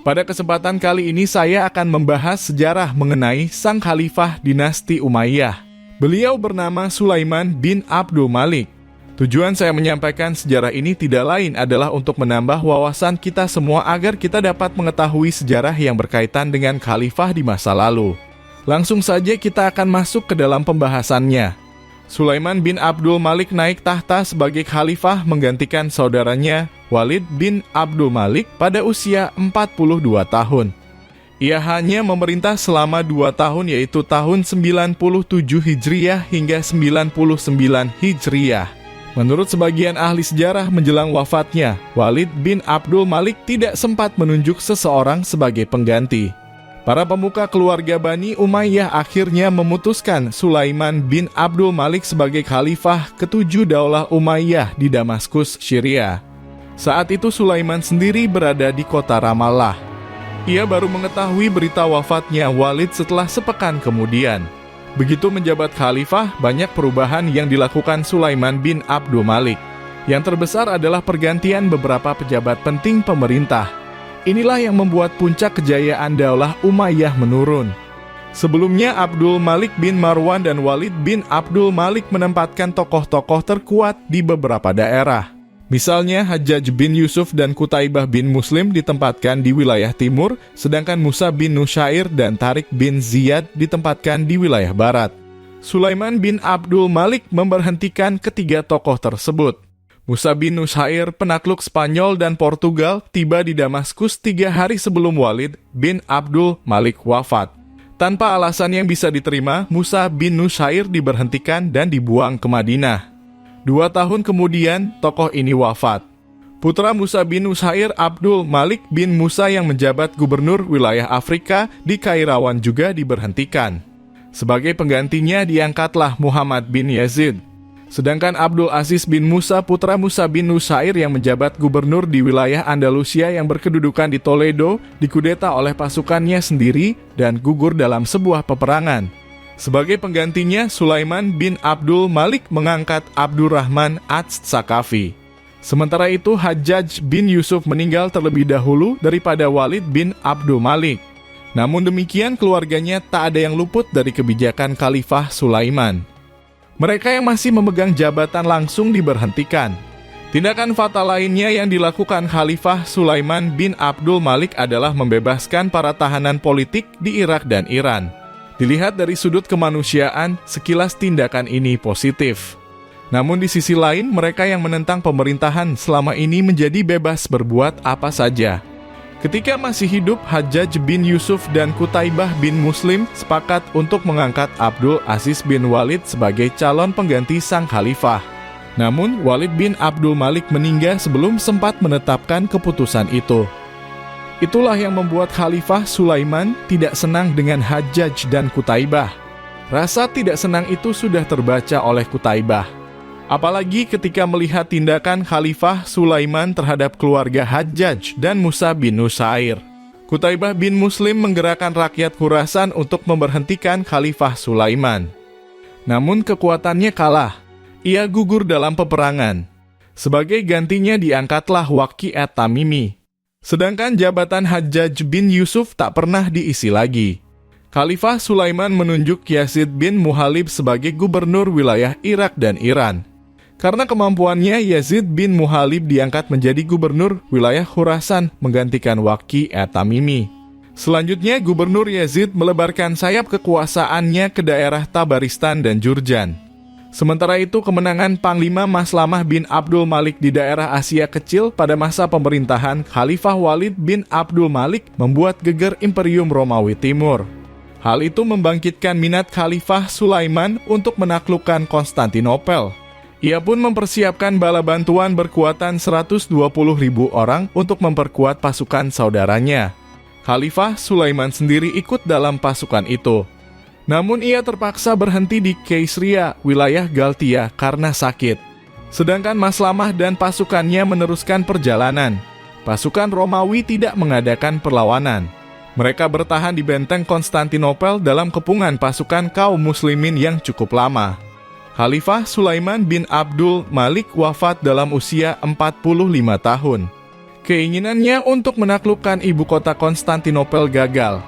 Pada kesempatan kali ini saya akan membahas sejarah mengenai sang khalifah dinasti Umayyah. Beliau bernama Sulaiman bin Abdul Malik. Tujuan saya menyampaikan sejarah ini tidak lain adalah untuk menambah wawasan kita semua agar kita dapat mengetahui sejarah yang berkaitan dengan khalifah di masa lalu. Langsung saja kita akan masuk ke dalam pembahasannya. Sulaiman bin Abdul Malik naik tahta sebagai khalifah menggantikan saudaranya Walid bin Abdul Malik pada usia 42 tahun. Ia hanya memerintah selama 2 tahun yaitu tahun 97 Hijriah hingga 99 Hijriah. Menurut sebagian ahli sejarah menjelang wafatnya, Walid bin Abdul Malik tidak sempat menunjuk seseorang sebagai pengganti. Para pemuka keluarga Bani Umayyah akhirnya memutuskan Sulaiman bin Abdul Malik sebagai khalifah ketujuh Daulah Umayyah di Damaskus, Syria. Saat itu Sulaiman sendiri berada di kota Ramallah. Ia baru mengetahui berita wafatnya Walid setelah sepekan kemudian. Begitu menjabat khalifah, banyak perubahan yang dilakukan Sulaiman bin Abdul Malik. Yang terbesar adalah pergantian beberapa pejabat penting pemerintah. Inilah yang membuat puncak kejayaan Daulah Umayyah menurun. Sebelumnya Abdul Malik bin Marwan dan Walid bin Abdul Malik menempatkan tokoh-tokoh terkuat di beberapa daerah. Misalnya Hajjaj bin Yusuf dan Qutaibah bin Muslim ditempatkan di wilayah timur, sedangkan Musa bin Nusyair dan Tariq bin Ziyad ditempatkan di wilayah barat. Sulaiman bin Abdul Malik memberhentikan ketiga tokoh tersebut. Musa bin Nusyair, penakluk Spanyol dan Portugal, tiba di Damaskus 3 hari sebelum Walid bin Abdul Malik wafat. Tanpa alasan yang bisa diterima, Musa bin Nusyair diberhentikan dan dibuang ke Madinah. 2 tahun kemudian, tokoh ini wafat. Putra Musa bin Nusyair, Abdul Malik bin Musa yang menjabat gubernur wilayah Afrika di Kairawan juga diberhentikan. Sebagai penggantinya diangkatlah Muhammad bin Yazid. Sedangkan Abdul Aziz bin Musa, putra Musa bin Nusyair yang menjabat gubernur di wilayah Andalusia yang berkedudukan di Toledo, dikudeta oleh pasukannya sendiri dan gugur dalam sebuah peperangan. Sebagai penggantinya, Sulaiman bin Abdul Malik mengangkat Abdurrahman Ats-Sakafi. Sementara itu, Hajjaj bin Yusuf meninggal terlebih dahulu daripada Walid bin Abdul Malik. Namun demikian, keluarganya tak ada yang luput dari kebijakan Khalifah Sulaiman. Mereka yang masih memegang jabatan langsung diberhentikan. Tindakan fatal lainnya yang dilakukan Khalifah Sulaiman bin Abdul Malik adalah membebaskan para tahanan politik di Irak dan Iran. Dilihat dari sudut kemanusiaan, sekilas tindakan ini positif. Namun di sisi lain, mereka yang menentang pemerintahan selama ini menjadi bebas berbuat apa saja. Ketika masih hidup, Hajjaj bin Yusuf dan Qutaibah bin Muslim sepakat untuk mengangkat Abdul Aziz bin Walid sebagai calon pengganti sang khalifah. Namun, Walid bin Abdul Malik meninggal sebelum sempat menetapkan keputusan itu. Itulah yang membuat Khalifah Sulaiman tidak senang dengan Hajjaj dan Qutaibah. Rasa tidak senang itu sudah terbaca oleh Qutaibah. Apalagi ketika melihat tindakan Khalifah Sulaiman terhadap keluarga Hajjaj dan Musa bin Nusyair. Qutaibah bin Muslim menggerakkan rakyat Khurasan untuk memberhentikan Khalifah Sulaiman. Namun kekuatannya kalah. Ia gugur dalam peperangan. Sebagai gantinya diangkatlah Waqi at-Tamimi. Sedangkan jabatan Hajjaj bin Yusuf tak pernah diisi lagi. Khalifah Sulaiman menunjuk Yazid bin Muhalib sebagai gubernur wilayah Irak dan Iran. Karena kemampuannya, Yazid bin Muhalib diangkat menjadi gubernur wilayah Khurasan menggantikan Waqi at-Tamimi. Selanjutnya, Gubernur Yazid melebarkan sayap kekuasaannya ke daerah Tabaristan dan Jurjan. Sementara itu, kemenangan Panglima Maslamah bin Abdul Malik di daerah Asia Kecil pada masa pemerintahan Khalifah Walid bin Abdul Malik membuat geger Imperium Romawi Timur. Hal itu membangkitkan minat Khalifah Sulaiman untuk menaklukkan Konstantinopel. Ia pun mempersiapkan bala bantuan berkuatan 120.000 orang untuk memperkuat pasukan saudaranya. Khalifah Sulaiman sendiri ikut dalam pasukan itu. Namun ia terpaksa berhenti di Kaisria, wilayah Galtia, karena sakit. Sedangkan Maslamah dan pasukannya meneruskan perjalanan. Pasukan Romawi tidak mengadakan perlawanan. Mereka bertahan di benteng Konstantinopel dalam kepungan pasukan kaum muslimin yang cukup lama. Khalifah Sulaiman bin Abdul Malik wafat dalam usia 45 tahun. Keinginannya untuk menaklukkan ibu kota Konstantinopel gagal.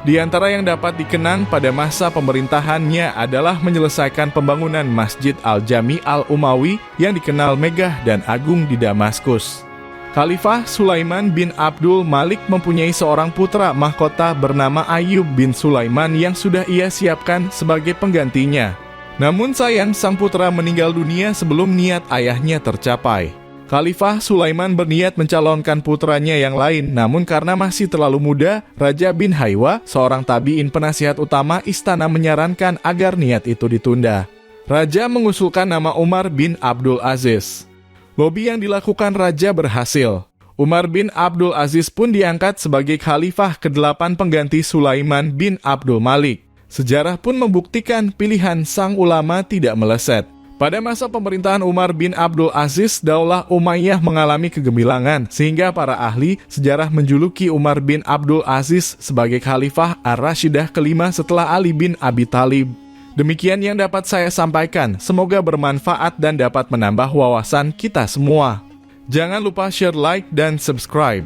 Di antara yang dapat dikenang pada masa pemerintahannya adalah menyelesaikan pembangunan Masjid Al-Jami Al-Umawi yang dikenal megah dan agung di Damaskus. Khalifah Sulaiman bin Abdul Malik mempunyai seorang putra mahkota bernama Ayyub bin Sulaiman yang sudah ia siapkan sebagai penggantinya. Namun sayang sang putra meninggal dunia sebelum niat ayahnya tercapai. Khalifah Sulaiman berniat mencalonkan putranya yang lain, namun karena masih terlalu muda, Raja bin Haywa, seorang tabi'in penasihat utama istana, menyarankan agar niat itu ditunda. Raja mengusulkan nama Umar bin Abdul Aziz. Lobi yang dilakukan raja berhasil. Umar bin Abdul Aziz pun diangkat sebagai khalifah ke-8 pengganti Sulaiman bin Abdul Malik. Sejarah pun membuktikan pilihan sang ulama tidak meleset. Pada masa pemerintahan Umar bin Abdul Aziz, Daulah Umayyah mengalami kegemilangan, sehingga para ahli sejarah menjuluki Umar bin Abdul Aziz sebagai Khalifah Ar-Rashidah kelima setelah Ali bin Abi Thalib. Demikian yang dapat saya sampaikan, semoga bermanfaat dan dapat menambah wawasan kita semua. Jangan lupa share, like, dan subscribe.